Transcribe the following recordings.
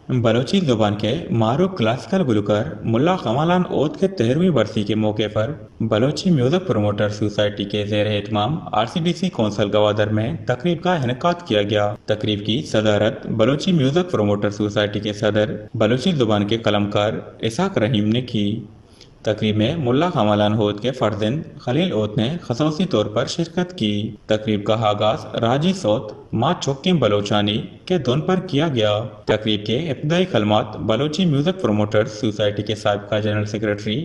बलोची जुबान के मारूफ क्लासिकल गुलकार मुल्ला कमालान ओद के 13वीं बरसी के मौके पर बलोची म्यूजिक प्रोमोटर सोसाइटी के ज़ेर एहतमाम आरसीडीसी कौंसल गवादर में तकरीब का इनेकाद किया गया। तकरीब की सदारत बलोची म्यूजिक प्रोमोटर सोसाइटी के सदर बलोची जुबान के कलमकार इसाक रहीम ने की। तकरीब में मुल्ला कमालान होद के फर्जंद खलील ओद ने खसूसी तौर पर शिरकत की। तकरीब का आगाज राजी सौत माँ चौकिम बलोचानी के धुन पर किया गया। तकरीब के इब्तदाई कलमात बलोची म्यूजिक प्रोमोटर्स सोसाइटी के साबिका जनरल सेक्रेटरी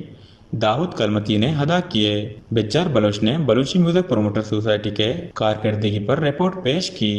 दाऊद कलमती ने अदा किए। बिज्जार बलोच ने बलोची म्यूजिक प्रोमोटर सोसाइटी के कारकर्दगी पर रिपोर्ट पेश की।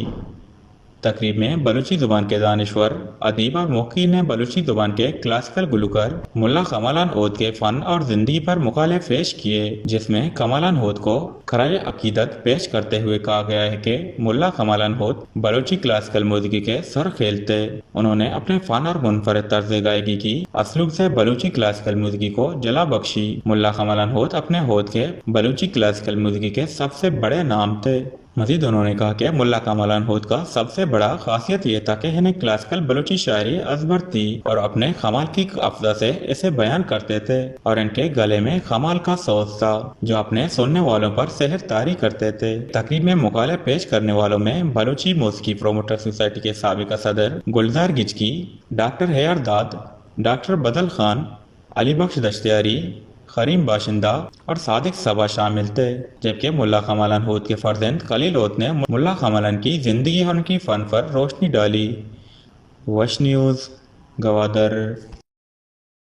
तकरीब में बलूची जुबान के दानिश्वर अदीब और मुक्की ने बलूची जुबान के क्लासिकल गुलकार मुल्ला कमालान ओद के फ़न और ज़िंदगी पर मुकाले पेश किए, जिसमें कमालान होद को खराज अकीदत पेश करते हुए कहा गया है कि मुल्ला कमालान होद बलूची क्लासिकल म्यूजिक के सर खेलते। उन्होंने अपने फ़न और मुनफरद तर्ज गायकी की असलूब से बलूची क्लासिकल म्यूजिक को जला बख्शी। मुल्ला कमालान होद अपने होद के बलूची क्लासिकल म्यूजिक के सबसे बड़े नाम थे। मजीद उन्होंने कहा कि मुल्ला कमालान होद का सबसे बड़ा खासियत ये था कि इन्हें क्लासिकल बलूची शायरी अजबर थी और अपने कमाल की अफजा से इसे बयान करते थे, और इनके गले में कमाल का सोच था जो अपने सुनने वालों पर सेहर तारी करते थे। तकरीब में मुकाले पेश करने वालों में बलूची मौसीकी प्रोमोटर सोसाइटी के साबिका सदर गुलजार गिचकी, डॉक्टर हेयर दाद, डॉक्टर बदल खान, अली बख्श दश्तियारी, करीम बाशिंदा और सादिक सबा शामिल थे। जबकि मुल्ला कमालान होद के फर्जंद खलील ओद ने मुल्ला कमालान की जिंदगी और उनकी फन पर रोशनी डाली। वश न्यूज़ गवादर।